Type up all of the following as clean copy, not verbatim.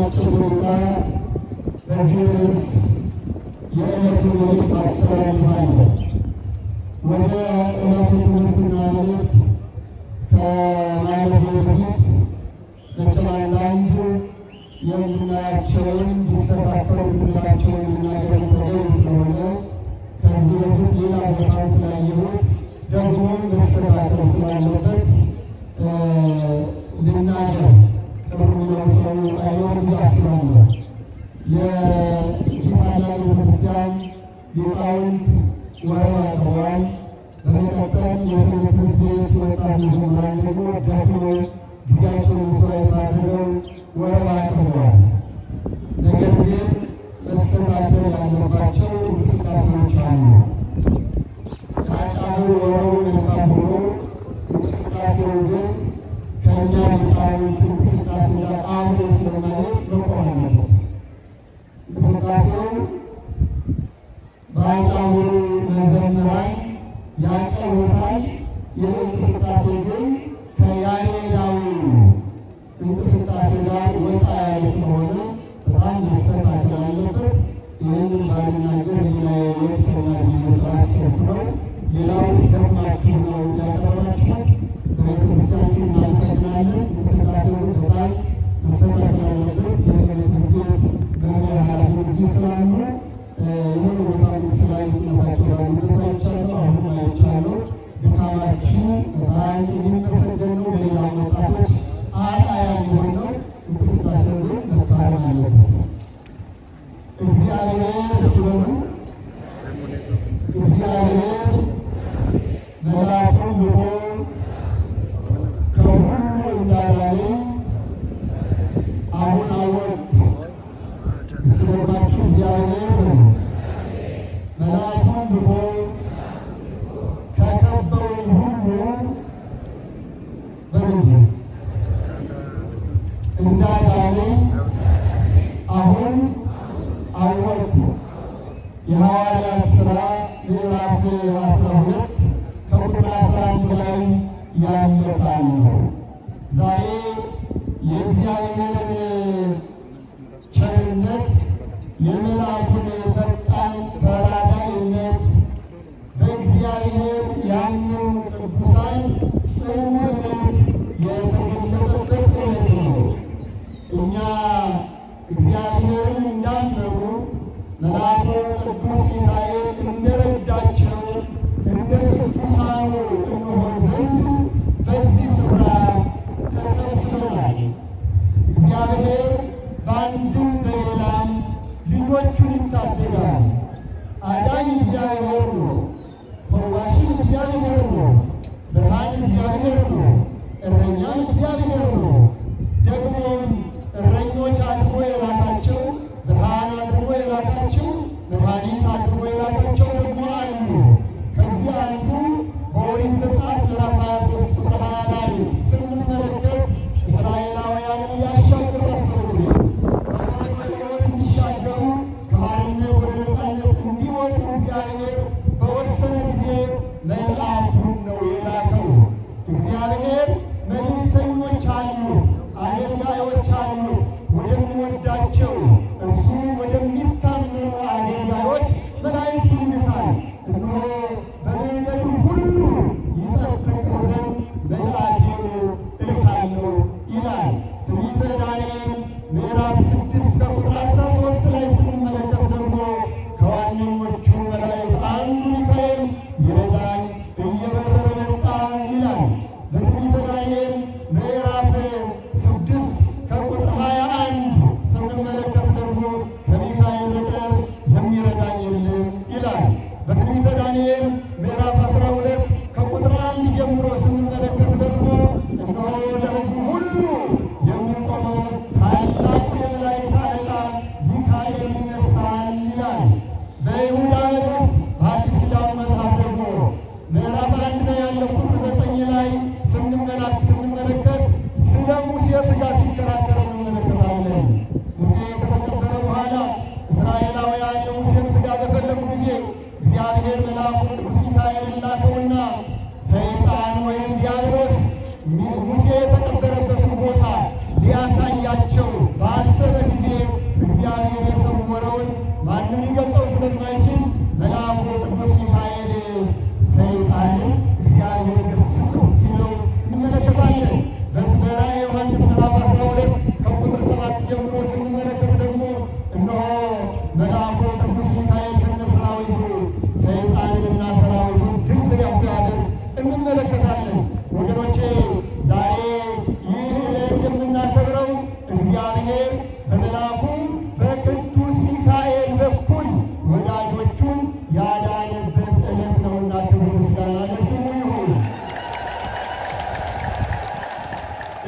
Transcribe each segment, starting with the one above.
በአጭር ሁኔታ በዚህ ርዕስ የዕለቱ መልእክት አስተላልፋለሁ። ወደ ዕለቱ ትምህርትና መልእክት ከማለፌ በፊት መቼም አንዳንዱ የምናያቸውን ቢስተካከሉ ብንላቸውን የምናገር ተገቢ ስለሆነ ከዚህ በፊት ሌላ ቦታ ስላየሁት ደግሞ መስተካከል ስላለበት ልናገር ጥሩ የሚለው ሰው አይኖር ብዬ አስባለሁ። የዚህ ታላቅ ቤተክርስቲያን ሊቃውንት ወረብ አቅርበዋል። በመቀጠል የሰንበት ትምህርት ቤት ወጣት መዘምራን ደግሞ ደክመው ጊዜያቸውን መስዋዕት አድርገው ወረብ አቅርበዋል። ነገር ግን መስተካከል ያለባቸው እንቅስቃሴዎች አሉ። ያጫሩ ወረቡ መልካም ሆኖ እንቅስቃሴው ግን ከእኛ ሊቃውንት እንቅስቃሴ ጋር አብሮ ስለማይሄድ መቆም አለበት። እንቅስቃሴው በአጫሩ መዘምራን ያቀርቡታል። ይህ እንቅስቃሴ ግን ከያሬዳዊ እንቅስቃሴ ጋር ወጣ ያለ ስለሆነ በጣም መስተካከል አለበት። ይህንን ባልናገር የወቅሰናል ስላሰብኩ ነው። ሌላው ደክማችሁ ነው ያቀረባችሁት። በቤተክርስቲያን ስም እናመሰግናለን። እንቅስቃሴው በጣም መስተካከል አለበት። የሰንበት ትምህርት ቤት መምሪያ ኃላፊ ጊዜ ስላሉ የሆነ ቦታ ስላይነታቸው ባሉበት አይቻለሁ። አሁን አይቻለሁ። ድካማችሁ በጣም የሚመሰገን ነው። በሌላ ወጣቶች አርአያ የሚሆን ነው። እንቅስቃሴው ግን መታረም አለበት። እግዚአብሔር እስኪበሉ እግዚአብሔር መልአኩን ልኮ ከሁሉ እንዳዳነኝ አሁን አወቅሁ። እስኪበላችሁ እግዚአብሔር መልአኩን ልኮ ከከበሩኝ ሁሉ በረድኤት እንዳዳነኝ አሁን አወቅሁ። የሐዋርያት ሥራ ምዕራፍ 12 ከቁጥር 11 ላይ ያለ ቃል ነው። ዛሬ የእግዚአብሔርን ቸርነት የመልአኩን ፈጣን ተራዳኢነት በእግዚአብሔር ያመኑ ቅዱሳን ጽኑ እምነት የተገለጠበት ዕለት ነው። እኛ እግዚአብሔርን እንዳመኑ መልአኩ ቅዱስ ሚካኤል እንደረዳቸው እንደ ቅዱሳኑ እንሆን ዘንድ በዚህ ስፍራ ተሰብስበናል። እግዚአብሔር በአንድም በሌላም ልጆቹን ይታደጋል። አዳኝ እግዚአብሔር ነው። ፈዋሽም እግዚአብሔር ነው። ብርሃን እግዚአብሔር ነው። እረኛም እግዚአብሔር ነው። ደግሞም እረኞች አድርጎ የላካቸው ብርሃን አድርጎ የላካቸው መድኃኒት አድርጎ የላካቸው ደግሞ አሉ። ከዚህ አንዱ በኦሪት ዘጸአት ምዕራፍ 23 ቁጥር 20 ላይ ስንመለከት እስራኤላውያንን ያሻገሩ አሰቡ። ከሕይወት እንዲሻገሩ ከባርነት ወደ ነፃነት እንዲወጡ እግዚአብሔር በወሰነ ጊዜ መልአኩን ነው የላከው። እግዚአብሔር መልእክተኞች አሉት፣ አገልጋዮች አሉት። ወደሚወዳቸው እርሱ ወደሚታመኑ አገልጋዮች መላእክቱን ይልካል። እነሆ በመንገዱ ሁሉ ይጠብቅ ዘንድ መልአኬን እልካለሁ ይላል። ትንቢተ ዳንኤል ምዕራፍ 6 ከቁጥር 13 ላይ ስንመለከት ደግሞ ከዋነኞቹ መላእክት አንዱ ሚካኤል ይረዳኝ እየበረረ መጣ ይላል። በትንቢተ ዳንኤል ምዕራፍ 6 ከቁጥር 21 ስንመለከት ደግሞ ከሚካኤል በቀር የሚረዳኝ የለም ይላል። በትንቢተ ዳንኤል ምዕራፍ 12 ከቁጥር 1 ጀምሮ ስንመለከት ደግሞ እነሆ ለሕዝቡ ሁሉ የሚቆመው ታላቁ የመላእክት አለቃ ሚካኤል ይነሳል ይላል። በይሁዳ መልእክት በአዲስ ኪዳን መጽሐፍ ደግሞ ምዕራፍ 1 ነው ያለው ቁጥር 9 ላይ ስንመለከት ስለ ሙሴ ሥጋ ሲከራከር እንመለከታለን። ሙሴ ከተቀበረ በኋላ እስራኤላውያን የሙሴን ሥጋ በፈለጉ ጊዜ እግዚአብሔር መልአኩን ቅዱስ ሚካኤል ላከውና ሰይጣን ወይም ዲያብሎስ ሙሴ የተቀበረበትን ቦታ ሊያሳያቸው ባሰበ ጊዜ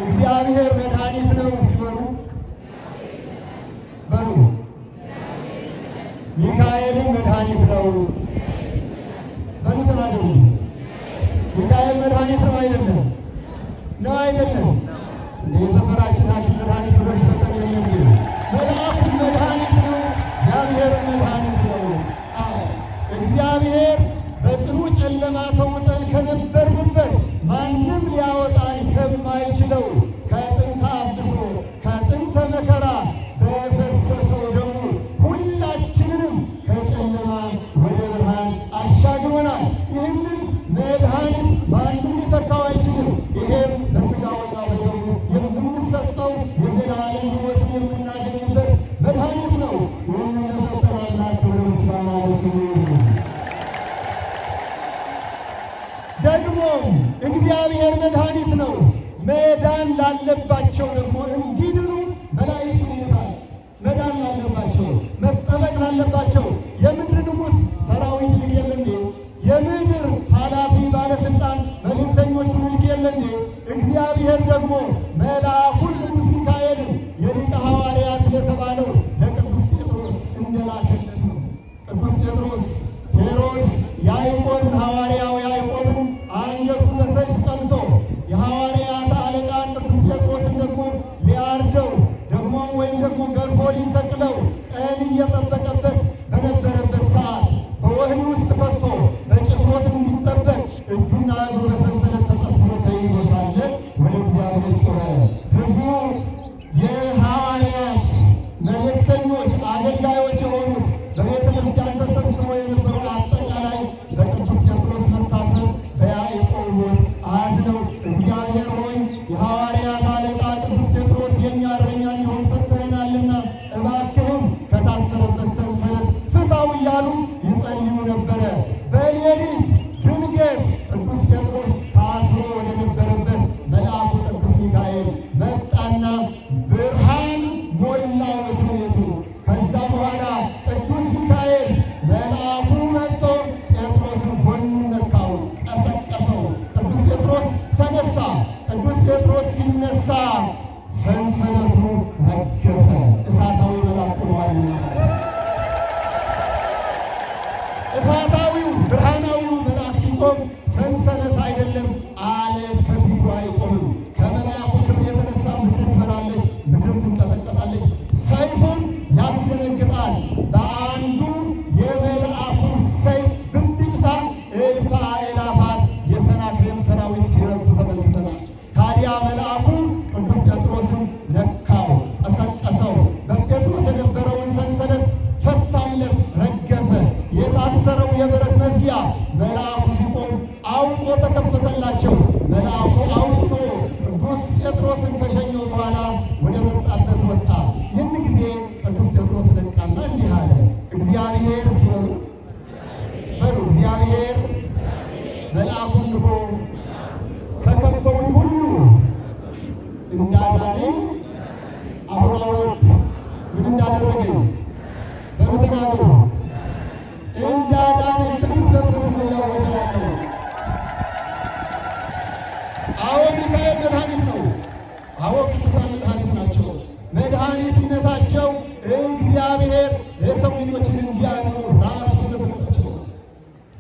እግዚአብሔር መድኃኒት ነው ሲበሉ በሉ። ሚካኤልም መድኃኒት ነው በሉ ተናገሩ። ሚካኤል መድኃኒት ነው አይደለም? ነው አይደለም? የሰፈራችን ሐኪም መድኃኒት ብሎ ይሰጠን የሚል መልአኩ መድኃኒት ነው። እግዚአብሔር መድኃኒት ነው። እግዚአብሔር በጽኑ ጨለማ ተውጠን ከነበርንበት ማንም ሊያወጣን ከማይችለው ከጥንተ አብሶ ከጥንተ መከራ በፈሰሰው ደሙ ሁላችንንም ከጨለማ ወደ ብርሃን አሻግሮናል። ይህንን መድኃኒት ማንም ሊተካው አይችልም። ይሄም በሥጋውና በደሙ የምንሰጠው የዘላለም ሕይወት የምናገኝበት መድኃኒት ነው። ይህንን ለሰጠን አምላክ ምስጋና ለስሙ ይሁን። ደግሞም እግዚአብሔር መድኃኒት ነው። መዳን ላለባቸው ደግሞ እንዲድኑ መላእክት ይልካል። መዳን ላለባቸው መጠበቅ ላለባቸው የምድር ንጉሥ ሰራዊት ይልክ የለ እንዴ? የምድር ኃላፊ ባለሥልጣን መልእክተኞቹን ይልክ የለ እንዴ? እግዚአብሔር ደግሞ መልአኩን ቅዱስ ሚካኤልን የሊቀ ሐዋርያት ለተባለው ለቅዱስ ጴጥሮስ እንደላከለት ነው። ቅዱስ ጴጥሮስ ሄሮድስ ያዕቆብን ሐዋርያው ያዕቆብን አንገቱን በሰይፍ ቀልቶ የሐዋርያት አለቃ ቅዱስ ጴጥሮስን ደግሞ ሊያርደው ደግሞ ወይም ደግሞ ገርፎ ሊሰቅለው ቀን እየጠበቀበት በነበረበት ሰዓት በወህኒ ውስጥ ፈቶ በጭፍሮት እንዲጠበቅ እጁና እግሩ በሰንሰለት ተጠፍሮ ተይዞ ሳለ ወደ እግዚአብሔር ጮኸ። ብዙ የሐዋርያት መልእክተኞች አገልጋዮች የሆኑት በቤተ ክርስቲያን ተሰብስበው የነበሩ አጠቃላይ በቅዱስ ጴጥሮስ መታሰር በያዕቆብ ሞት አዝነው እግዚአብሔር ሆይ የሐዋርያት አለቃ ቅዱስ ጴጥሮስ የእኛ እረኛ እንዲሆን ሰጥተኸናልና እባክህም ከታሰረበት ሰንሰለት ፍታው እያሉ ይጸልዩ ነበረ። በሌሊት ድንገት ቅዱስ ጴጥሮስ ታስሮ ወደ ነበረበት መልአኩ ቅዱስ ሚካኤል መጣና ብርሃን ሞላው እስር ቤቱ። ከዛ በኋላ ቅዱስ ሚካኤል መልአኩ መጥቶ ጴጥሮስን ጎኑን ነካው፣ ቀሰቀሰው። ቅዱስ ጴጥሮስ ተነሳ። ቅዱስ ጴጥሮስ ሲነሳ ሰንሰለቱ ረገፈ። እሳታዊ መልአክ ቆሟልና እሳታዊው ብርሃናዊው መልአክ ሲቆም ሰንሰለት አይደለም አለት ከፊቱ አይቆምም። ከመልአኩ ክብር የተነሳ ምድር ትፈራለች፣ ምድር ትንቀጠቀጣለች፣ ሰይፉን ያስደነግጣል። በአንዱ የመልአኩ ሰይፍ ብልጭታ እልፍ አእላፋት የሰናክሬም ሰራዊት ሲረግፉ ተመልክተናል። ታዲያ መልአኩ ቅዱስ ጴጥሮስን ነካው፣ ቀሰቀሰው። በጴጥሮስ የነበረውን ሰንሰለት ፈታለት፣ ረገፈ። የታሰረው የብረት መዝጊያ መልአኩ ሲቆም አውቆ ተከፈተላቸው። መልአኩ አውጥቶ ቅዱስ ጴጥሮስን ከሸኘው በኋላ ወደ መጣበት ወጣ። ይህን ጊዜ ቅዱስ ጴጥሮስ ነቃና እንዲህ አለ። እግዚአብሔር ሲበሉ በሉ እግዚአብሔር መልአኩን ልኮ ከከበቡኝ ሁሉ እንዳዳነኝ አሁን ምን እንዳደረገኝ በሉ ተናገሩ። እንዳዳነኝ ቅዱስ ጴጥሮስ ነው ያወጣው። አዎ ሚካኤል መድኃኒት ነው። አዎ ቅዱሳን መድኃኒት ናቸው። መድኃኒትነታቸው እግዚአብሔር የሰው ልጆችን እንዲያድኑ ራሱ ስለሰጣቸው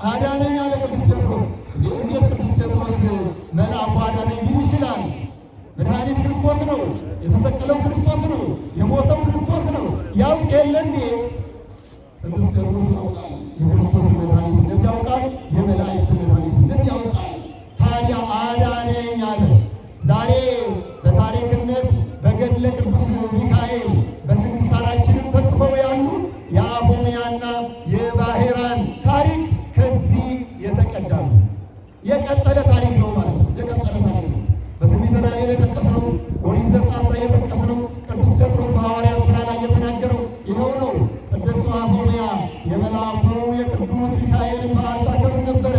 አዳነኝ አለ ቅዱስ ጴጥሮስ። እንዴት ቅዱስ ጴጥሮስ መልአኩ አዳነኝ ሊል ይችላል? መድኃኒት ክርስቶስ ነው። የተሰቀለው ክርስቶስ ነው። የሞተው ክርስቶስ ነው። ያውቅ የለ እንዴ? ቅዱስ ጴጥሮስ ያውቃል። የክርስቶስ መድኃኒትነት ያውቃል። የመላእክት መድኃኒትነት ያውቃል። ታዲያ አዳነኝ አለ። ዛሬ በታሪክነት በገድለ ቅዱስ ሚካኤል በስንክሳራችንም ተጽፈው ያሉ የአፎምያና የባሕራን ታሪክ ከዚህ የተቀዳ ነው። የቀጠለ ታሪክ ነው ማለት ነው። የቀጠለ ታሪክ ነው። በትንቢተ ዳንኤል የጠቀስነው፣ ኦሪት ዘጸአት ላይ የጠቀስነው፣ ቅዱስ ጴጥሮስ በሐዋርያት ሥራ ላይ የተናገረው ይኸው ነው። ቅድስት አፎምያ የመልአኩ የቅዱስ ሚካኤል በዓል ታከብር ነበረ።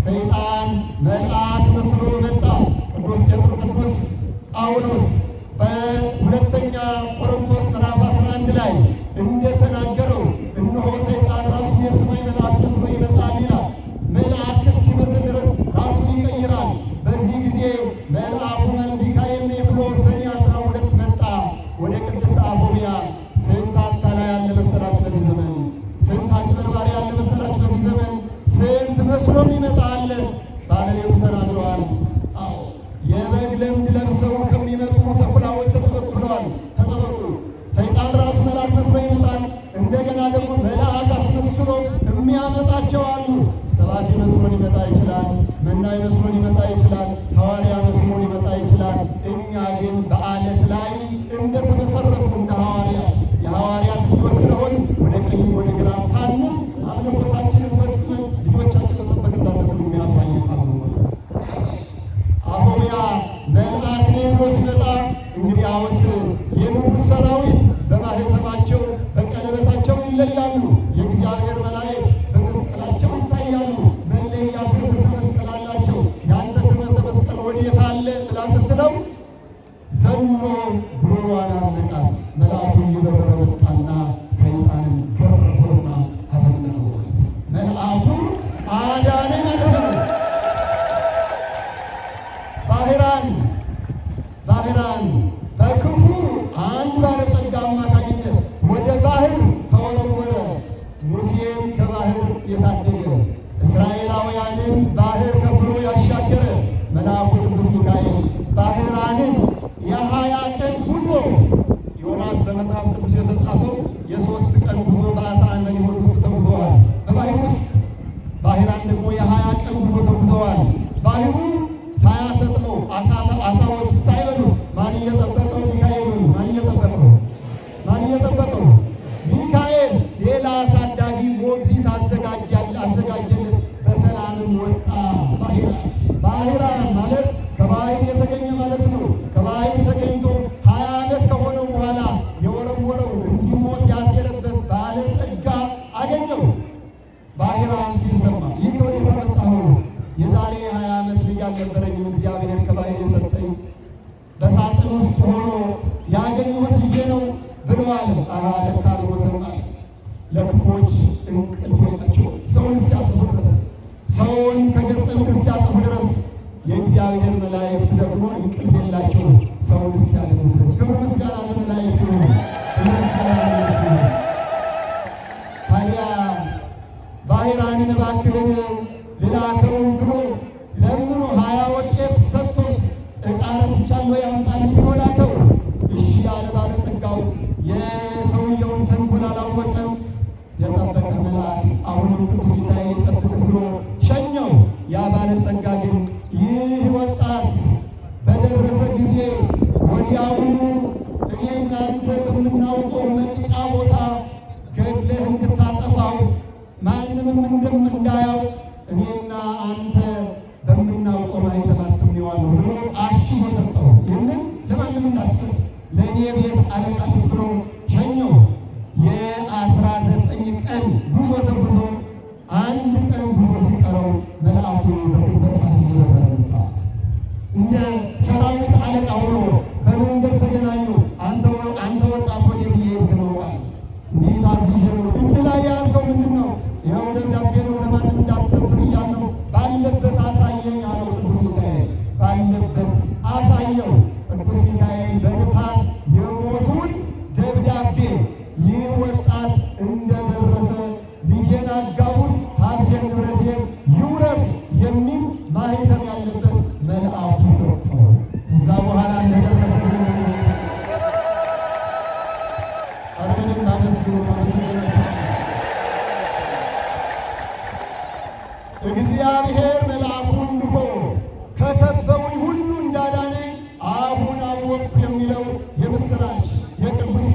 ሰይጣን መልአክ መስሎ መጣ። ቅዱስ ጴጥሮስ ጳውሎስ በሁለተኛ ቆሮንቶስ ምዕራፍ 11 ላይ እንደተናገረው እነሆ ሰይጣን ራሱ የሰማይ መልአክ መስሎ ይመጣል ይላል። መልአክ እስኪመስል ድረስ ራሱን ይቀይራል። በዚህ ጊዜ መልአኩ ሚካኤል ነኝ ብሎ ለምድ ለብሰው ከሚመጡ ተኩላዎች ተጠበቁ ብለዋል። ተጠበቁ። ሰይጣን ራሱ መልአክ መስሎ ይመጣል። እንደገና ደግሞ መልአክ አስመስሎ የሚያመጣቸው አሉ። ሰባኪ መስሎ ሊመጣ ይችላል። መናኝ መስሎ ሊመጣ ይችላል። ሐዋርያ መስሎ ሊመጣ ይችላል። እኛ ግን በዓለት ላይ እንደተመሰረቱ እንደ ሐዋርያት የሐዋርያት ልጆች ስለሆን ወደ ቀኝም ወደ ግራም ሳንል አምልኮታችንን ፈጽመን ልጆቻችን መጠበቅ እንዳለብን የሚያሳይ ቃል ነው። አሁን ያ መልአክ ብሎ ሲመጣ እንግዲህ አውስ የንጉሥ ሰራዊት በማኅተማቸው በቀለበታቸው ይለያሉ። የእግዚአብሔር መላእክት በመስቀላቸው ይታያሉ። መለያ ትምህርተ መስቀል አላቸው። ያንተ ትምህርተ መስቀል ወዴት አለ ብላ ስትለው ዘሎ ጉሮሮዋን አነቃት። መልአኩ እየበረረ መጣና ሰይጣንን ገረፈውና አበላው። መልአኩ አዳነኝ ማለት ነው። ባህራን በክፉ አንድ ባለጸጋ አማካኝነት ወደ ባህር ተወረወረ። ሙሴን ከባህር የታደገ እስራኤላውያንን ባህር ከፍሎ ያሻገረ መልአኩ ቅዱስ ሚካኤል ባህራንን የ20 ቀን ጉዞ ዮናስ በመጽሐፍ ቅዱስ የተጻፈው የ3 ቀን ጉዞ በአሳ አንበሪሆድ ውስጥ ተጉዘዋል። በባህር ውስጥ ባህራን ደግሞ የ20 ቀን ጉዞ ተጉዘዋል። ባህሩ ሳያሰጥመው አሳዎች ሳይበሉ ማን እየጠበቀው? ሚካኤል። ማን እየጠበቀው? ሚካኤል። ሌላ አሳዳጊ ሞግዚት አዘጋጀለት። በሰላምም ወጣ። ባህራን ማለት ከባህር የተገኘ ማለት ነው። ከባህር ተገኝቶ 20 ዓመት ከሆነው በኋላ የወረወረው እንዲሞት ያሴረበት ባለጸጋ አገኘው። ባህራን ሲሰማ ይህ ከወዴት የመጣኸው? የዛሬ 20 ዓመት ልጅ አልነበረኝም እግዚአብሔር ከባህር የሰጠኝ በሳጥን ውስጥ ሆኖ ያገኘሁት ልጄ ነው ብለዋል። ለካ አልሞተም። ለክፎች እንቅልፍ የላቸው ሰውን እስኪያጠፉ ድረስ ሰውን ከገጸ ምድር እስኪያጠፉ ድረስ የእግዚአብሔር መላእክት ደግሞ እንቅልፍ የላቸው ሰውን እስኪያጠፉ ድረስ። ክብር ምስጋና ለመላእክት ነው። ታዲያ ባህራንን እባክህን ልላከው ብሎ ለምኖ 20 ወቄት ሰጥቶት ዕቃ ረስቻለሁ ያምጣልኝ ብሎ ላከው። እሺ ያለ ባለጸጋው የሰውየውን ተንኮል አላወቀም። የጠበቀ መልአክ አሁንም ቅዱስ ሚካኤል ጠብቅ ብሎ ሸኘው። ያ ባለጸጋ ግን ይህ ወጣት በደረሰ ጊዜ ወዲያውኑ እኔ እናንተ በምናውቀው መቅጫ ቦታ ገድለህ እንድታጠፋው ማንምም እንዳያው እኔና አንተ በምናውቀው ማይተማትም ይዋለው ብሎ አሽሞ ሰጠው። ይህንን ለማንም እንዳትሰጥ ለእኔ ቤት አለቃ ብሎ ሸኘው። የ19 ቀን ጉዞ ተጉዞ 1 ቀን ጉዞ ሲቀረው መልአኩ በሳት ይመጣ እንደ ሰራዊት አለቃ ሆኖ በመንገድ ተገናኙ። አንተ ወጣት ወዴት እየሄድክ ነው? እንዴት አድርጌ ነው እጅ ላይ የያዝከው ምንድን ነው? ይኸው ደብዳቤ ነው ለማንም እንዳትሰጥ ብያለሁ። ባለበት አሳየኝ አለው ቅዱስ ሚካኤል። ባለበት አሳየው። ቅዱስ ሚካኤል በንፋስ የሞቱን ደብዳቤ ይህ ወጣት እንደደረሰ ልጄን አጋቡት፣ ሀብቴን ንብረቴን ይውረስ የሚል ማኅተም ያለበት መልአኩ ሰጠው። እዛ በኋላ እንደደረሰ አረንም እግዚአብሔር መልአኩን ልኮ ከከበቡኝ ሁሉ እንዳዳነኝ አሁን አወቅኩ የሚለው የምስራች የቅዱስ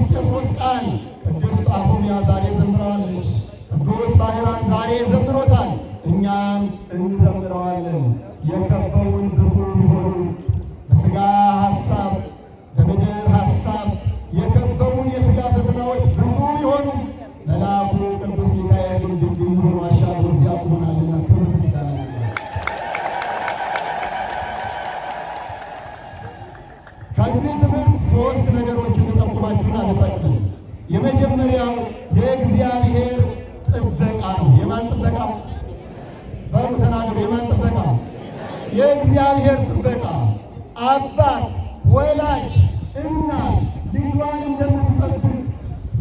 ጴጥሮስ ቃል ቅዱስ አፎምያ ዛሬ ዘምረዋለች። ቅዱስ ባህራን ዛሬ ዘምሮታል። እኛም እንዘምረዋለን። የከበቡን ብዙ ቢሆኑ በሥጋ ሐሳብ በምድር ሐሳብ የከበቡን የሥጋ ፈተናዎች ብዙ ቢሆኑ መልአኩ ቅዱስ ሚካኤል ድልድይ ሆኖ አሻግሮ እዚያ ቆሞናልና ክብር ምስጋና ከዚህ ትምህርት 3 ነገሮችን ተጠቁማችሁን አልጠቅም። የመጀመሪያው የእግዚአብሔር ጥበቃ ነው። የማን ጥበቃ? በሩ ተናገሩ። የማን ጥበቃ? የእግዚአብሔር ጥበቃ። አባት ወላጅ እናት ልጇን እንደምትጠብቅ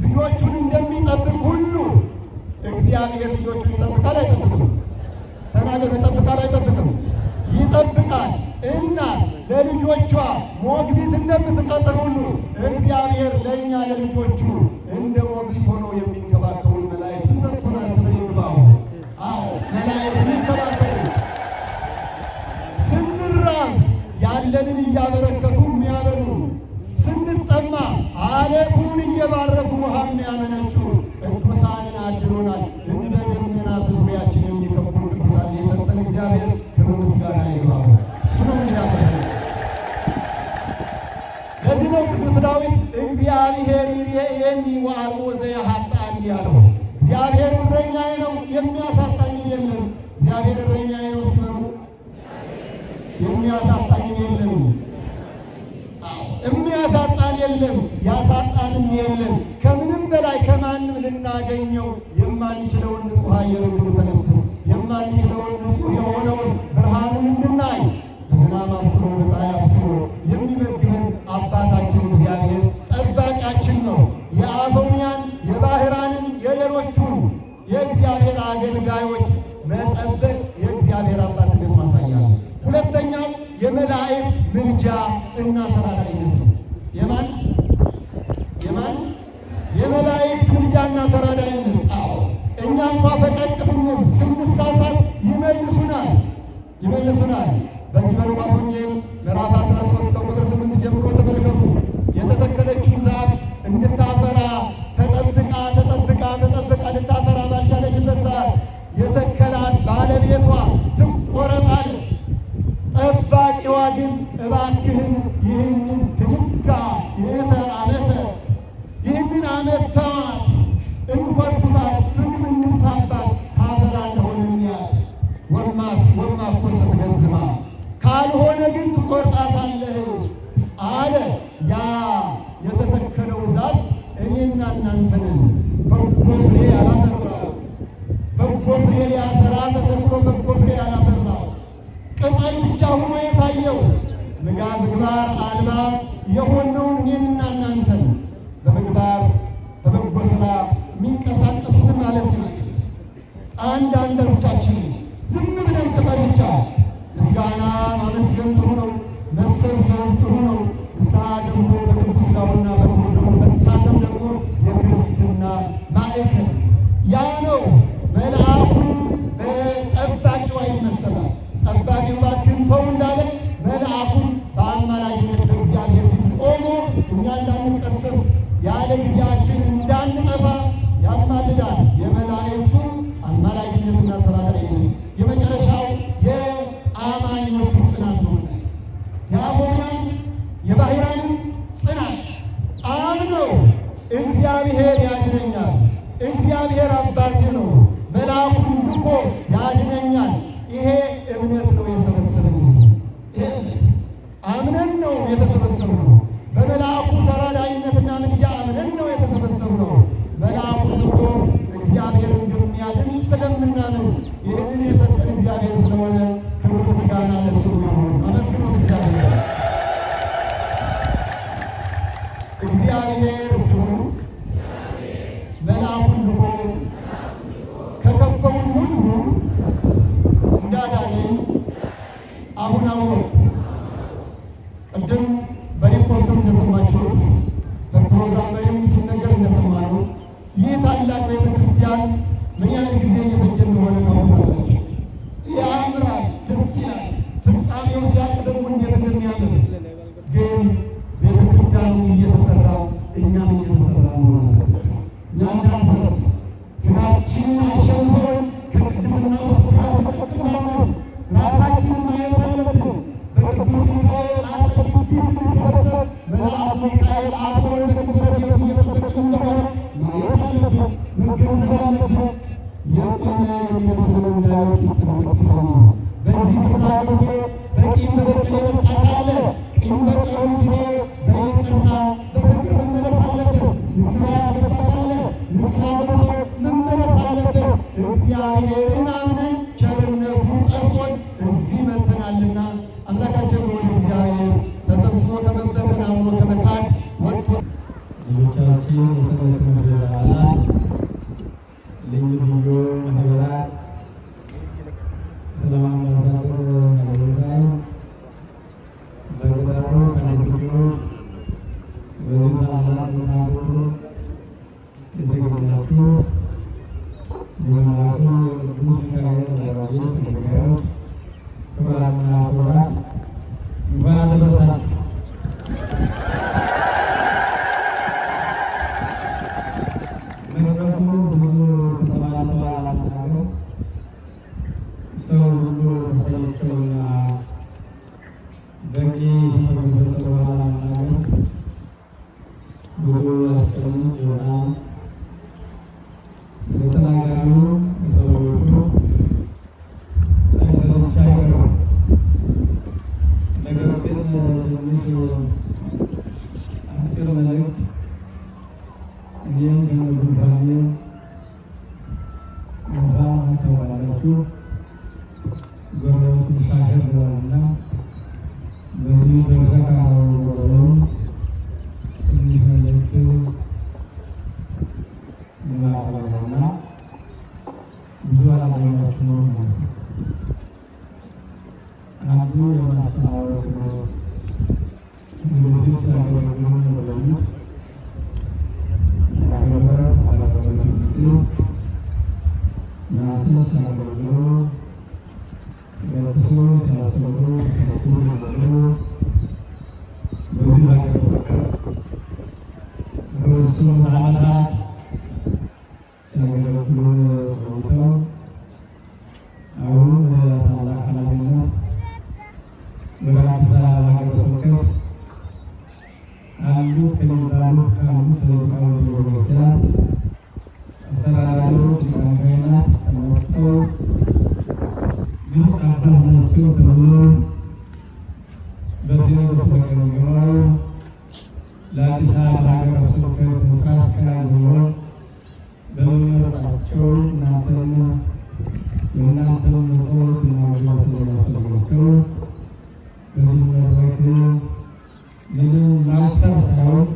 ልጆቹን እንደሚጠብቅ ሁሉ እግዚአብሔር ልጆቹን ይጠብቃል አይጠብቅም? ተናገሩ። ይጠብቃል አይጠብቅም? ይጠብቃል። እናት ለልጆቿ ሞግዚት እንደምትቀጥር ሁሉ እግዚአብሔር ለእኛ ለልጆቹ እንደ ሞግዚት ሆነው የሚንከባከቡ መላእክትን ሰጥቶናል። ክብር ይግባው። አዎ መላእክት የሚንከባከቡ ስንራብ ያለንን እያበረከቱ የሚያበሉ፣ ስንጠማ አለቱን እየባረኩ ውሃ የሚያመነጩ ቅዱሳንን አድሎናል። እንደ ደመና በዙሪያችን የሚከቡ ቅዱሳን የሰጠን እግዚአብሔር ክብር ምስጋና ይግባው። ለዚህ ነው ቅዱስ ዳዊት እግዚአብሔር ይሬኤኒ ወአልቦ ዘያሳጣኒ ያለው። እግዚአብሔር እረኛዬ ነው የሚያሳጣኝ የለም። እግዚአብሔር እረኛዬ ነው ሲሉ የሚያሳጣኝ የለም። የሚያሳጣን የለም፣ ያሳጣንም የለም። ከምንም በላይ ከማንም ልናገኘው የማንችለውን ንጹሕ አየር እንድንተነፍስ የማንችለውን ንጹሕ የሆነውን ብርሃንን እንድናይ በዝናብ አብስሎ በፀሐይ አብስሎ የሚመግበን አባታችን እግዚአብሔር ጠባቂያችን ነው። የአበውያን የባህራንን የሌሎቹን የእግዚአብሔር አገልጋዮች መጠበቅ የእግዚአብሔር አባትነት ማሳያ ነው። ሁለተኛው የመላእክት ምልጃ እና ተራዳኢነት ነው። የማን የመላእክት ምልጃና ተራዳኢነት። አዎ እኛ እንኳ ፈቀቅ ብንል ስንሳሳት ይመልሱናል። በዚህ በሉቃስ ወንጌል ምዕራፍ 13 ከቁጥር 8 ጀምሮ ተመልከቱ። የተተከለችውን ዛፍ እንድታፈራ ተጠብቃ ልታፈራ ባልቻለችበት ሰዓት የተከላት ባለቤቷ ትቆረጣል። ጠባቂዋ ግን እባክህን ይህንን ህግጋ ይህንን ዓመት ተዋት፣ እንኮትኩታት፣ ዝም እንታባት፣ ታፈራ እንደሆነ እንያት ወማኮሰ ትገዝማ ካልሆነ ግን ትቆርጣታለህ አለ። ያ የተተከለው ዛፍ እኔና እናንተንን በጎ ፍሬ ያላፈራው፣ በጎ ፍሬ ሊያፈራ ተተክሎ በጎ ፍሬ ያላፈራው፣ ቅጠል ብቻ ሆኖ የታየው ምግባር አልባ የሆነውን እኔንና እናንተን በምግባር በበጎ ሥራ የሚንቀሳቀሱትን ማለት ነው። አንዳንዶቻችን ዝም ብለን ቅጠል ብቻ ምስጋና ማመስገን ጥሩ ነው፣ መሰብሰብ ጥሩ ነው። ንስሐ ገብቶ በቅዱስ ሥጋውና በክቡር ደሙ መታተም ደግሞ የክርስትና ማዕከል ያ ነው። መልአኩ በጠባቂዋ ይመሰላል። ጠባቂው እባክህን ተው እንዳለ መልአኩን በአማላጅነት በእግዚአብሔር ፊት ቆሞ እኛ እንዳንቀሰፍ ያለ ጊዜያችን እንዳንጠፋ ያማልዳል። የመላእክቱ አማላጅነትና ተራዳኢነት። የመጨረሻው የአማኞቹ ጽናት ነው። የአበውያን የባህራንም ጽናት አምነው እግዚአብሔር ያድነኛል፣ እግዚአብሔር አባቴ ነው፣ መልአኩን ልኮ ያድነኛል። ይሄ እምነት ነው የሰበሰበን። ይሄ እምነት አምነን ነው የተሰበሰብነው። በመልአኩ ተራዳኢነትና ምልጃ አምነን ነው የተሰበሰብነው። መልአኩ ልኮ እግዚአብሔር እንደሚያድን ስለምናምን ይህንን የሰጠን እግዚአብሔር ስለሆነ ክብር ምስጋና ለእርሱ ይሁን። አመስግኑት እግዚአብሔር። እግዚአብሔር ሲሆን መልአኩን ልኮ ከከበቡን ሁሉ እንዳዳነኝ አሁን አወቅሁ። ቅድም በሪፖርቱ እንደሰማችሁት በፕሮግራም ላይም ሲነገር እንደሰማነው ይህ ታላቅ ቤተ ክርስቲያን ምን ያህል ጊዜ እየፈጀ እንደሆነ ታውቃላችሁ። ያምራል፣ ደስ ይላል። ፍጻሜው ሲያልቅ ደግሞ እንዴት እንደሚያምር ግን ቤተ ክርስቲያኑ እየተሰራ እኛም እየተሰራ ነው። እኛ እንዳንፈረስ ስራችንን አሸንፈን ከቅድስና ውስጥ ተቀጥቅጠን ራሳችንን ማየት አለብን። በቅዱስ ሚካኤል አጸደ ቅዱስ ስንሰበሰብ መልአኩ ሚካኤል አብሮን በክብረ ቤቱ እየጠበቀ እንደሆነ ማየት አለብን፣ መገንዘብ አለብን። የቆመ የሚመስል እንዳይወድቅ ይጠበቅ ስለሆነ በዚህ ስፍራ ገብቶ በቂም በበቀል የመጣ ካለ ቂም በቀሉን ትቶ በይቅርታ በፍቅር መመለስ አለበት። ንስሐ ያልገባ ካለ ንስሐ ገብቶ መመለስ አለበት። እግዚአብሔርን አምነን ቸርነቱ ጠርቶን እዚህ መጥተናልና አምላካችን ወደ እግዚአብሔር ተሰብስቦ ከመበተን አምኖ ከመካድ ወጥቶ ልጆቻችን የሰንበት ትምህርት በዓላት ልዩ ልዩ ማህበራት ስለማመሳሰል ነገሮች ትንሽ አጭር መልእክት እኔም ከጉንፋኔ ጉንፋን ተባላችሁ ጎረቤት ሻገር ብለዋልና በዚህ በተካው ትንሽ መልእክት ይላልና ብዙ አላገኛችሁ ነው። አንዱ የማስተዋወቅ ነው። እንግዲህ ሲያገለግሉ የቆዩት ያገለገሉ ሲያገለግሉ እናንተ ሲያገለግሉ ቤተሰቡ ሲያስተምሩ ሲያስተምሩ በዚህ ላገለገሉ በስሙ ዓመታት ሲያገለግሉ ቆይተው አሁን ታላቅ ኃላፊነት ወደ አዲስ አበባ ሀገረ ስብከት አሉ ከሚባሉት ካሉት ሊቃውንተ ቤተክርስቲያን አስተዳዳሪዎች ሊቃውንት ተመርጠው ግን አባት ናቸው ተብሎ በሲኖዶስ ተገምግመው ለአዲስ አበባ ሀገረ ስብከት ስራ አስኪያጅ ሆነው በመመረጣቸው የእናንተን መጽሐፍ ማግኘት የሚያስፈልጋቸው በዚህ መድረክ ምንም ማሰብ ሳይሆን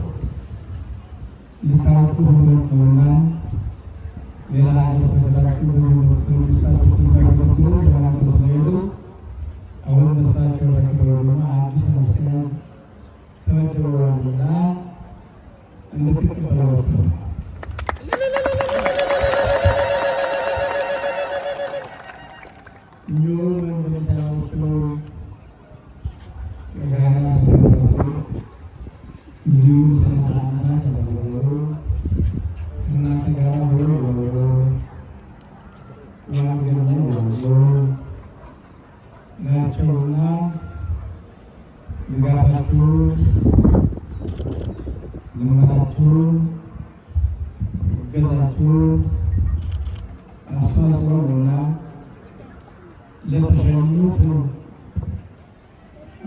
ሊታወቁ ነውና ሌላ ሀገር ተበላችሁ በሚሳቶች የሚያገለግሉ ለማለት ስለሄዱ አሁን በሳቸው ተከበሩና አዲስ መስቀል ተመድበዋልና እንድትቀበሏቸው ናቸውና ድጋፋችሁ ልመናችሁ እገዛችሁ አስተዋጽኦ ነውና ለተሸኙት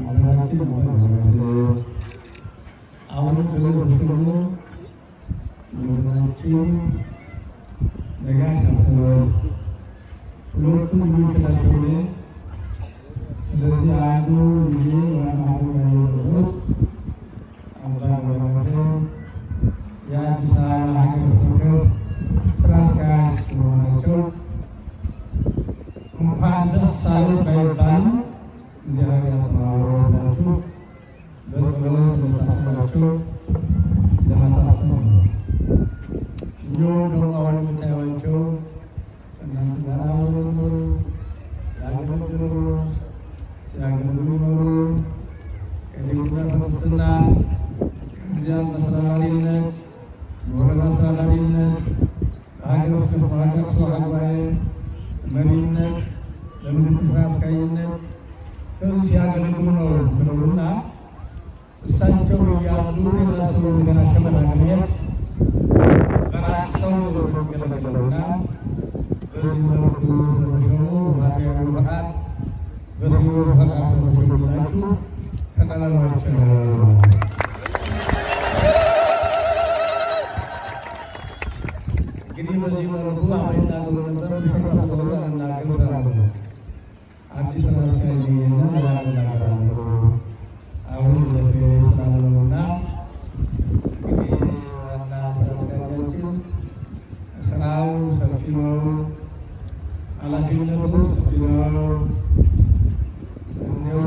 አባታችን አሁንም በለዝፍኑ ወንድማችን ነጋሽ አስበው ሁለቱም የሚችላቸው ስለዚህ አንዱ ጊዜ ዋናው ያየሁት አባ ገብረ የአዲስ አበባ ሀገረ ስብከት ስራ አስኪያጅ መሆናቸው እንኳን ደስ አለህ ባይባልም እግዚአብሔር ያስተማራችሁ በጸሎት ለታሰባቸው ለማሳሰብ ነው። እንዲሁም ደግሞ አሁን የምታዩዋቸው እናንተ ጋር ያገለግሉ ሲያገለግሉ ኖሩ። ከሊቁና ቅስና ከዚያም አስተዳዳሪነት የወረዳ አስተዳዳሪነት በሀገረ ስብከቱ ጉባኤ መሪነት በምክትል ስራ አስኪያጅነት ከዚህ ሲያገለግሉ ነው ብለውና እሳቸው እያሉ የራሱ ገና ሸመና ከመሄድ በራስ ሰው ገለገለውና በዚህ መልኩ ተመዝገቡ። ሀገራዊ በዓል በዚሁ ፈቃድ ተመዝገቡላችሁ ተቀላሏቸው። እንግዲህ በዚህ መልኩ አሁን ነበር ተፈራተው እናገራለሁ። አዲስ ስራ አስኪያጅና እናገራለሁ። አሁን ለተሰራለውና ስራው ሰፊ ነው፣ ኃላፊነቱ ሰፊ ነው። እንዲያው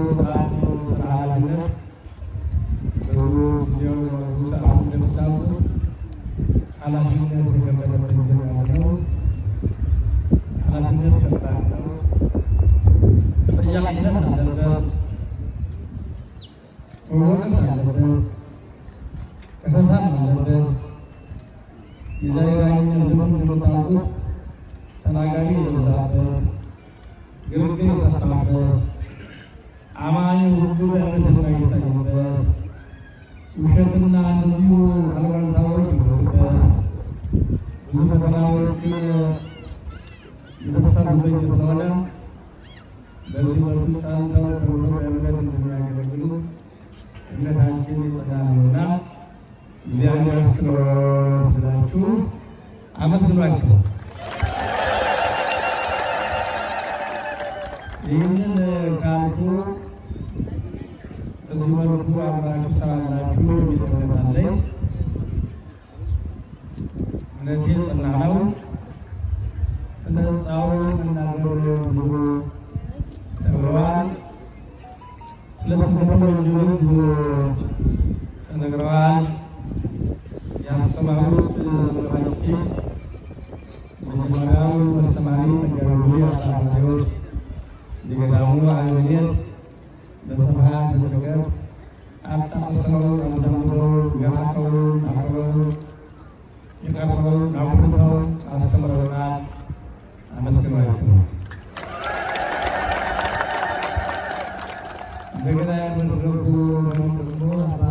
ኃላፊነት ብዙ ሰዓት እንደምታውቁት ኃላፊነት የከበደበት ዘመን ነው። ኃላፊነት ከባድ ነው። ተጠያቂነት አለበት፣ መወቀስ አለበት፣ ከሰሳም አለበት። የዛሬዳኝነት ዘመን እንደምታውቁት ተናጋሪ የበዛበት፣ ግርግር የሰፋበት፣ አማኝ ሁሉ ለእምነት የማይታይበት፣ ውሸትና እንደዚሁ አሉባልታዎች ይበዙበት፣ ብዙ ፈተናዎች የተሰሩበት ስለሆነ በዚህ መልኩ ጸንተው በእምነት እንደሚያገለግሉ እምነታችን የጸና ነውና እግዚአብሔር ይመስገን ብላችሁ አመስግኗቸው። ይህንን ካልኩ እዚህ መልኩ አብራችሁ ሳላችሁ ይደረጋለኝ። እነዚህ የጸና ነው። ስለ ሕንፃው መናገር ብዙ ተብለዋል። ስለ ስብከተ ወንጌሉ ብዙ ተነግረዋል። ያስተማሩት መምህራችን መጀመሪያው አስተማሪ መጋቢ አስተማሪዎች የገዳሙ አበምኔት በስብሐት በጥምቀት አጣጥሰው አስተምረው ገራቀው አቅርበው የቀረበው አውርተው አስተምረውናል። አመስግኗቸው። እንደገና ያደረጉ ደግሞ አባ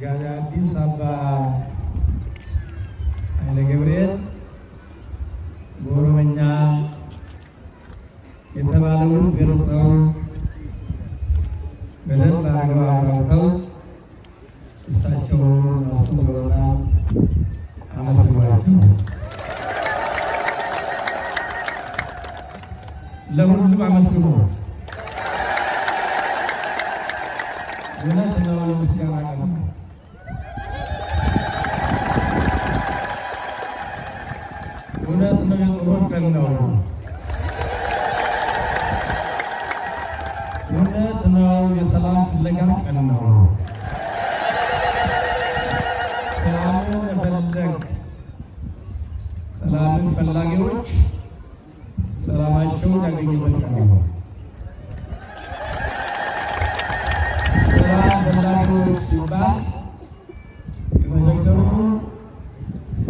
ጋቢ አዲስ አባ ኃይለ ገብርኤል በኦሮምኛ የተባለውን ገልጸው በደንብ አድርገው አብራርተው እሳቸውን አስተምረውናል። አመስግኗቸው። ለሁሉም አመስግኑ። እውነት ነው። የምስጋና ቀን ነው። እውነት ነው። የጸሎት ቀን ነው። እውነት ነው። የሰላም ፍለጋ ቀን ነው። ሰላምን መፈለግ፣ ሰላምን ፈላጊዎች ሰላማቸውን ያገኙበት ቀን ነው። ሰላም ፈላጊዎች ሲባል የተቸገሩ፣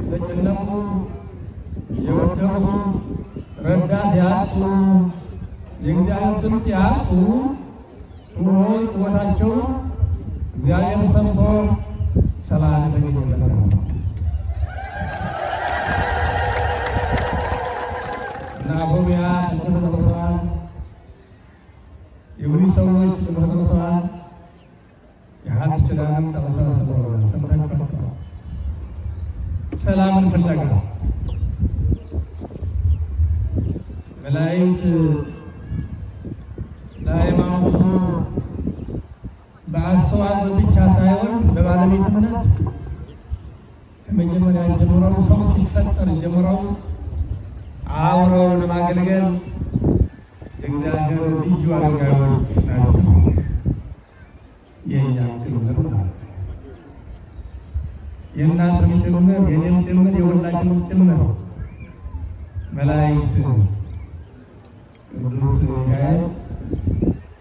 የተጨነቁ፣ የወደቁ፣ ረዳት ያጡ፣ የእግዚአብሔር ድምፅ ያጡ ጩኸታቸውን እግዚአብሔር ሰምቶ ሰላም ያገኙበት ነው። ናሆሚያ ተመልሰዋል። የውሪ ሰዎች ተመልሰዋል። የሀብት ችላንም ተመሳስለዋል። ሰምታችኋል። ሰላምን ፍለጋ መላእክት ለሃይማኖቱ በአስተዋጽኦ ብቻ ሳይሆን በባለቤትነት ከመጀመሪያ ጀምረው ሰው ሲፈጠር ጀምረው አብረው ለማገልገል የእግዚአብሔር ልዩ አገልጋዮች ናቸው። የእኛም ጭምር የእናንተም ጭምር የእኔም ጭምር የሁላችንም ጭምር መላእክት ቅዱስ ሚካኤል፣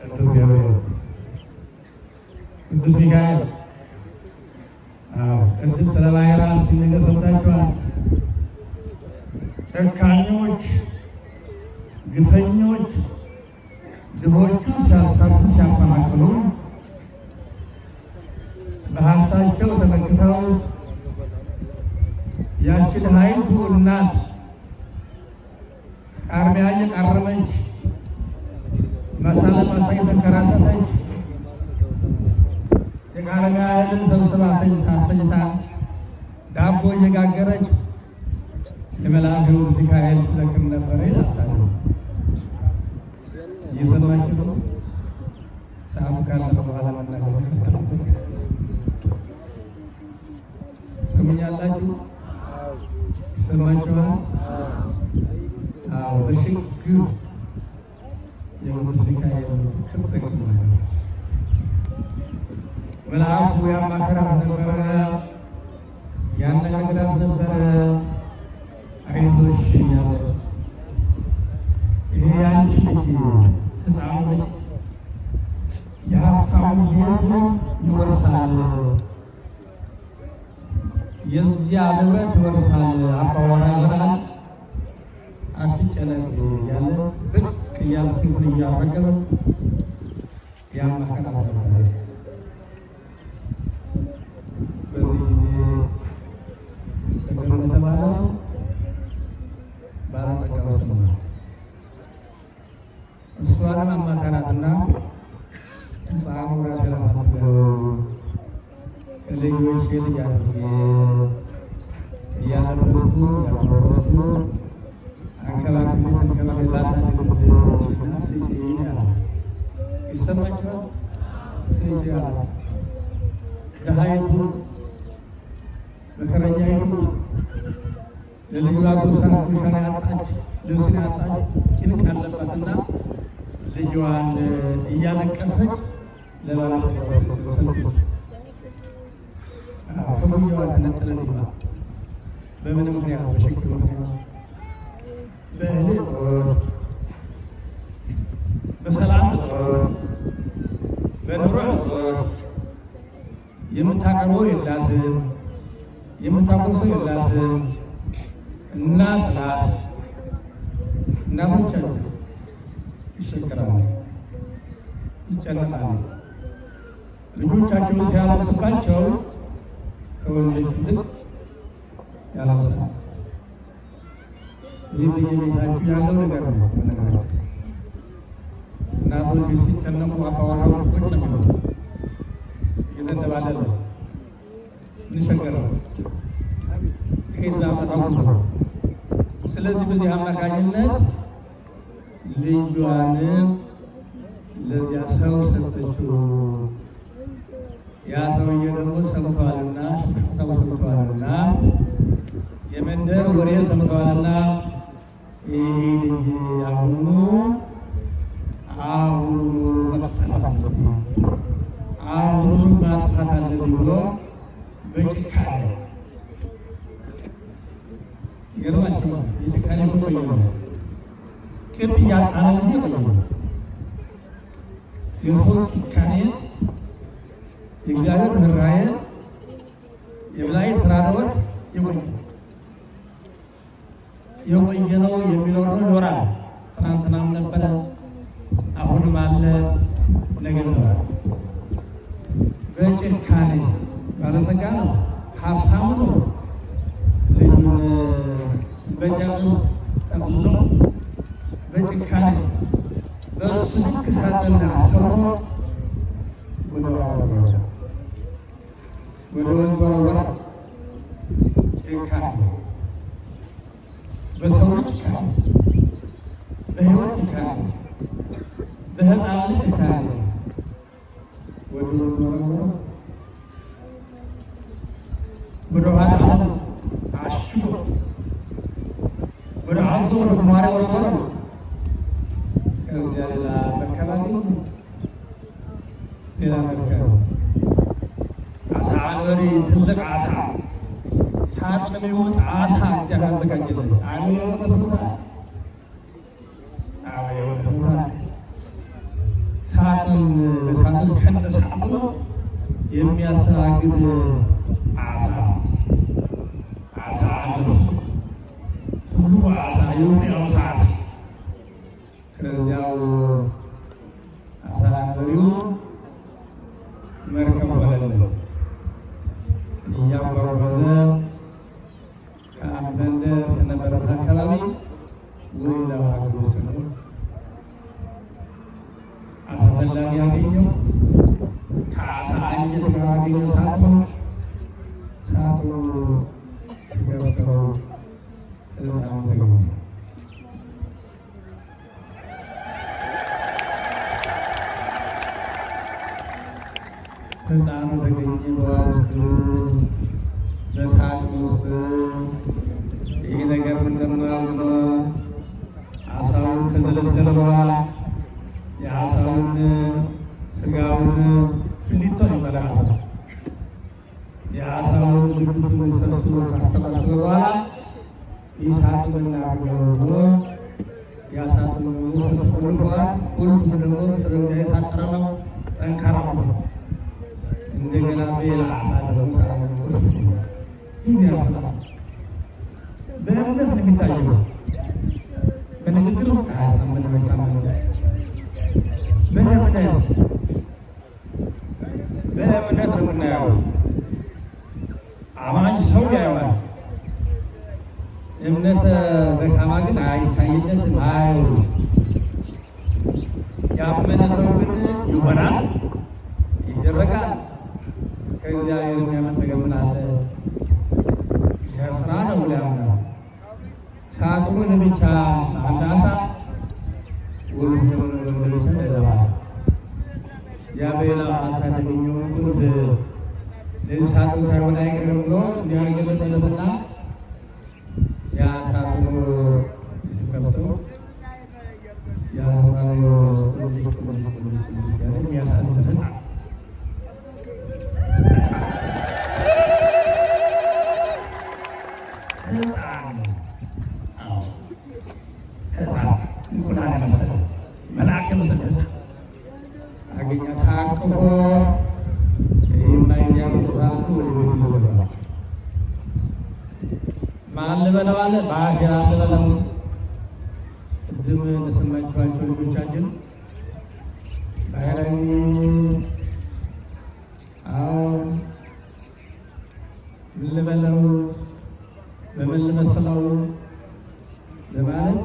ቅዱስ ገብርኤል፣ ቅዱስ ሚካኤል ቅድም ስለ ባህራን ሲነገር ሰምታችኋል። ጨካኞች፣ ግፈኞች ድሆቹ ሲያሳቡ ሲያፈናቅሉ በሀብታቸው ተመክተው ያችን ሀይቱ እናት ቃርሚያ እየቃረመች መሳለ ማሳ እየተንከራተተች የቃርሚያ እህልን ሰብስባ አሰኝታ ዳቦ እየጋገረች የመልአከ ሚካኤል ትዘክር ነበረ ይላል። እየሰማችሁ ነው። ሰዓቱ ካለፈ በኋላ መናገር ትሰሙኛላችሁ? ይሰማችኋል? አዎ። በሽግግር የቅዱስ ሚካኤል ትዘክር ነበረ። መልአኩ ያማክራት ነበረ፣ ያነጋግራት ነበረ። አይዞሽ እያለ ይሄ ያንቺ ልጅ ሕፃኑ ልጅ የሀብታሙ ቤት ይወርሳል፣ የዚያ ንብረት ይወርሳል፣ አባወራ ይሆናል፣ አትጨነቅ እያለ ብቅ እያለ ፊቱን እያረገበ ያማክራት ነበረ። በዚህ ጊዜ እንደተባለው ባለጸጋው ሰማ። እሷንም አማከራትና ሕፃኑ ራሱ ልጆች ልጅ አድርጌ እያለበስኩ እያለበስኩ አንከባክቤ ተንከባክቤ ላሳድግልሽና ስጪኝ አለ። ይሰማችኋል? ስጪኝ አለ። ድሃይቱ መከረኛይቱ ለልጇ ጉርሻን ያጣች ልብስን ያጣች ጭንቅ ያለባትና ልጇን እያለቀሰች ለባሏ ከጉያዋ ተነጥለ ልጇ በምን ምክንያት? በችግር ምክንያት፣ በእህል እጦት፣ በሰላም እጦት፣ በኑሮ እጦት የምታቀርበው የላትም፣ የምታቆርሰው የላትም። እናት ናት። እናቶቻችን ይቸገራሉ፣ ይጨነቃሉ። ልጆቻቸውን ሲያለቅስባቸው ከወለደች ይልቅ ያለቅሳል። ይህ በየቤታችሁ ያለው ነገር ነው። በነገራችሁ እናቶች ሲጨነቁ አባወራው ቁጭ ነው የሚለው እየተንደባለለ እንቸገረው ከዛ መጣው። ስለዚህ በዚህ አማካኝነት ልጇን ለዚያ ሰው ሰጠችው። ያ ሰውዬ ደግሞ ሰምተዋልና ሽፍታው ሰምተዋልና የመንደር ወሬ ሰምተዋልና ይህ ልጅ አሁኑ መጥፋት አለብኝ፣ አሁኑ ማጥፋት አለብኝ ብሎ በጭካኔ ይገርማችኋል። የጭካኔ ቆየ ነው። ቅጥ እያጣነ ጊዜ ቆየ ነው። የሰው ጭካኔ፣ የእግዚአብሔር ርኅራኄ፣ የበላይ ተራሮት የቆየ ነው። የሚኖር ነው፣ ይኖራል። ትናንትናም ነበረ፣ አሁንም አለ፣ ነገ ይኖራል። በጭካኔ ባለጸጋ ነው፣ ሀብታም ነው። ልጁን በጨርቅ ጠቅልሎ በጭካኔ በእሱ ልክ ሳጥና ሰርቶ ወደ ወንዝ ወረወረ። ጭካኔ በሰው ልጅ ጭካኔ፣ በሕይወት ጭካኔ፣ በሕፃን ልጅ ጭካኔ ወደ ወንዝ ወረወረ። ወደ ኋላ አሽጎ ወደ አዞ ወደ ጉማሬ ወረወረ። ከዚያ ሌላ መከላከል ሌላ መከራ አሳ አንበሪ ትልቅ አሳ ሳጥን የሚሞት አሳ እግዚአብሔር አዘጋጀለት። ሳጥን በሳጥን ከነ ሳጥኑ የሚያስተናግድ አሳ አንበሪ ሁሉ አሳ የሆነ አሳ ከዚያው አሳ አንበሪው መርከብ ወለለ እያጓጓዘ ከአንበንደ ከነበረበት አካባቢ ወይላ ሀገር ወሰደ። አሳ ፈላጊ ያገኘው ከአሳ አንጀት ጋር ያገኘው ሳጥኑ ገብተው እዛው ተገኘ። ሕፃኑ ተገኘ በውሃ ውስጥ በሳጥን ውስጥ። ይህ ነገር እንደምናውቅ አሳውን ከዘለዘለ በኋላ የአሳውን ስጋውን ፍሊቶ ይበላል። የአሳውን ልብሱን ሰብስቦ ካሰባሰበ በኋላ ይህ ሳጥንና ብሎ የሳጥኑ ተቆልፏል። ቁልፉ ደግሞ በጠረጴዛ የታጠረ ነው፣ ጠንካራ ነው። እንደገና በሌላ አሳ ደግሞ ይህ ያስባል። በእምነት ነው የሚታየው። በንግግር አያሳምን መቻመን በእምነት ነው የምናየው። አማኝ ሰው ያየዋል። እምነት ደካማ ግን አይታይለትም፣ አያየውም። ያመነ ሰው ግን ይሆናል፣ ይደረጋል። ከእግዚአብሔር የሚያመልጥ ምን አለ? ስራ ነው ሊያምነው ሳጥኑን ብቻ አንድ አሳ ያ በሌላ አሳ የተገኘውን ቁርጥ ለዚህ ሳጥን ሳይሆን አይቀርም ብሎ እንዲያገለጠለትና ያ ሳጥኑ ከፍቶ ያ ሳጥኑ የሚያሳዝን ሕፃን ልበለዋለ በአገር ልበለው ቅድም እንደሰማችኋቸው ልጆቻችን ባህራዊ ምን ልበለው በምን ልመስለው ለማለት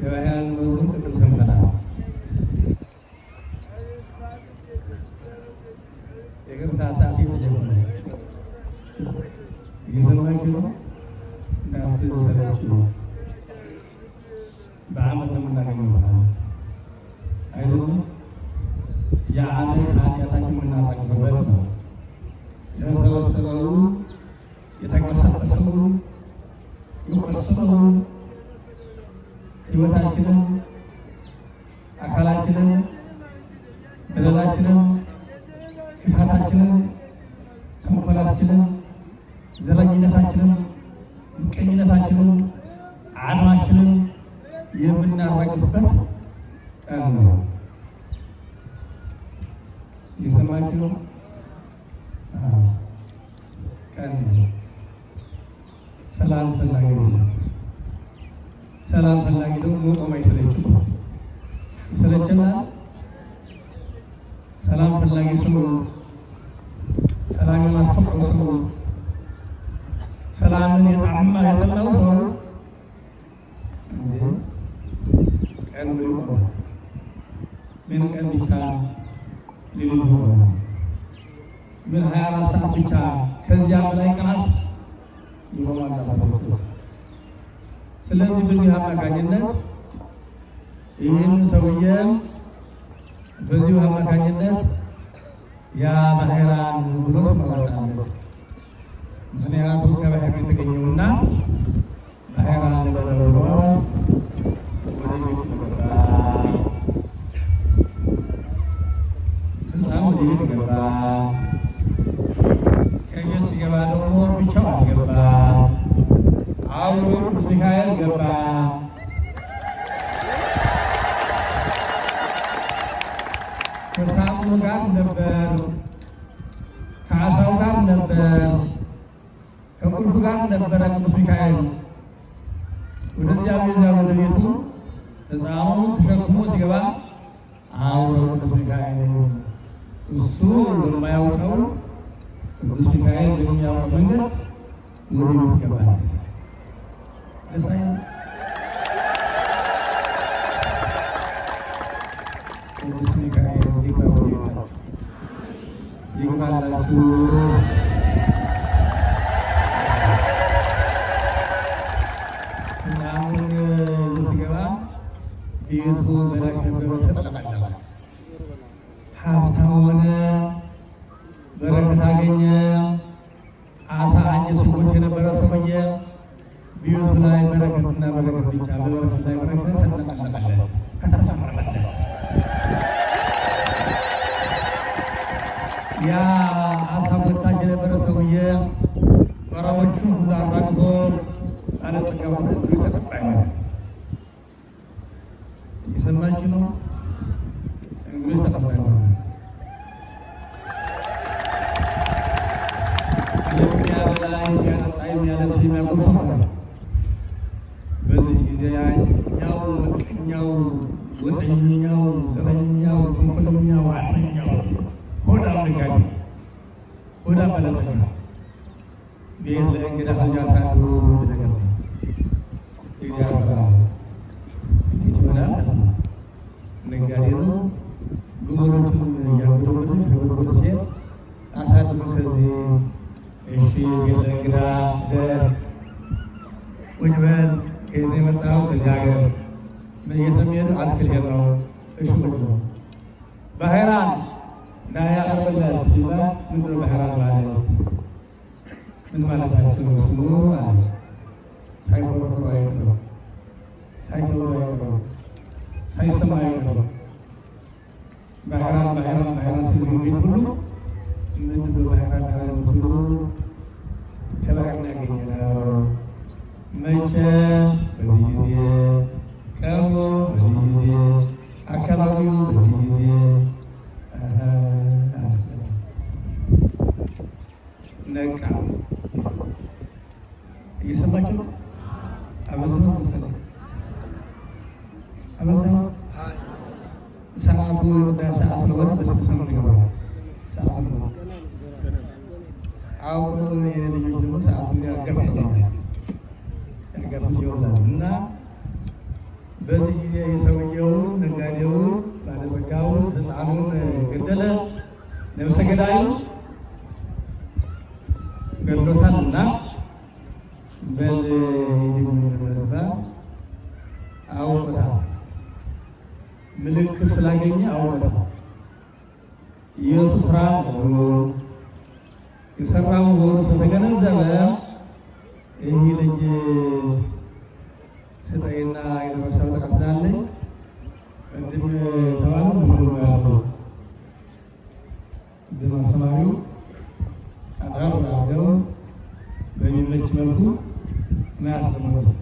የባህል መዝሙር ቅድም ሰምተናል። የቅርታ ሰዓት የተጀመረ እየሰማችሁ ነው። በዓመት የምናገኘው አይደለም። የዓመት ኃጢአታችን የምናራግፍበት ነው። የተሰበሰበው የተንቀሳቀሰው የቆሰለው ሕይወታችንን፣ አካላችንን፣ በደላችንን፣ ክፋታችንን፣ ተንኮላችንን፣ ዘረኝነታችንን፣ ምቀኝነታችንን፣ ዓለማችንን የምናራግፍበት ቀን ነው። የሰማችሁ ነው። ቀን ነው። ሰላም ፈላጊ ነው። ሰላም ፈላጊ ደግሞ መቆም አይሰለችም። ይሰለችናል። ሰላም ፈላጊ ሰው፣ ሰላም የናፈቀው ሰው፣ ሰላምን የጠላው ሰው ቀን ምን ቀን ብቻ ሌሊት ምን 24 ሰዓት ብቻ ከዚያ በላይ ቀናት ይሆናል። ስለዚህ በዚህ አማካኝነት ይህን ሰውዬ በዚሁ አማካኝነት ያ ባህራን ብሎ ስመወጣለት ምክንያቱም ከባህር የተገኘውና ባህራን ብሎ ወደ ቤት ገባ። ሕፃን ወደ ቤት ገባ። ከቤት ሲገባ ደግሞ ብቻው አልገባ፣ አብሮ ቅዱስ ሚካኤል ገባ። ከሳጥኑ ጋር ነበር፣ ከአሳው ጋር ነበር፣ ከቁልፉ ጋር ነበረ ቅዱስ ሚካኤል። ወደዚያ ወደ ቤቱ ሕፃኑ ተሸክሞ ሲገባ አብሮ ቅዱስ ሚካኤል እሱ በማያውቀው ቅዱስ ሚካኤል በሚያውቀው መንገድ ወደ ቤት ይገባል። ቅዱስ ሚካኤል ይግባላችሁ። አሁን ሲገባ ቤቱ በረከት ተጠቀለለ። ሀብታም ሆነ፣ በረከት አገኘ። አሳ ሲሞት የነበረ ሰውዬ ቤቱ ላይ በረከትና በረከት ብቻ፣ በበረከት ላይ በረከት ተጠቀለለ፣ ከተፈረመለት። ያ አሳ ወጣች የነበረ ሰውዬ ወራዎቹን ሁሉ አራግፎ ባለጸጋ ሆነ፣ ተቀባይ ሆነ። የሰማችሁ ነው። እንግዲህ ተቀባይ ሆነ። የሚያበላ የሚያጠጣ የሚያለብስ የሚያቆም ሰው ሆነ። በዚህ ጊዜ ያኛው ምቀኛው፣ ወጠኛው፣ ዘረኛው፣ ተንኮለኛው፣ አለኛው ሆዳም ነጋዴ፣ ሆዳም ባለጸጋ ቤት ለእንግዳ አልጃሳሉ ነገር ነው። ነጋዴ ነው። ግመሎቹን እያጎደጎደ ሲሄድ አሳልፎ ሲባል ምንድን ነው ባህራን ማለት ምን ማለታቸው ነው? ስሙ አለ ሳይቆርቁሮ አይቀሩ ሳይቆርቁሮ አይቀሩ ሳይሰማ አይቀሩ ባህራን ሲሉ ቤት ሁሉ ምንድን ነው ባህራን ሁሉ ከባህር ያገኘነው መቼ በዚህ ጊዜ ቀኑ በዚህ ጊዜ አካባቢው በዚህ ጊዜ ነቃ እየሰማችሁ አበዛው መሰለኝ አበዛው ሰዓቱ ቅዳሴ ስለሆነ በስልሳ ነው የሚገባው ሰዓቱ አሁን የልጆች ደግሞ ሰዓቱን ያጋፍተዋል እና በዚህ ጊዜ የሰውየውን ነጋዴውን ባለጸጋውን ሕፃኑን ገደለ። ነፍሰ ገዳዩ ገድሎታልና በል ይድንበባ አውቆታል። ምልክት ስላገኘ አውቆታል። ኢየሱስ ስራ የሰራው ስለተገነዘበ ይህ ልጅ ስጠይና የደረሰው ጠቀስላለኝ ቅድም ተባሉ ምንድነው ያለው ቅድም አስተማሪው አዳር አድርገው በሚመች መልኩ ማያስተምሩት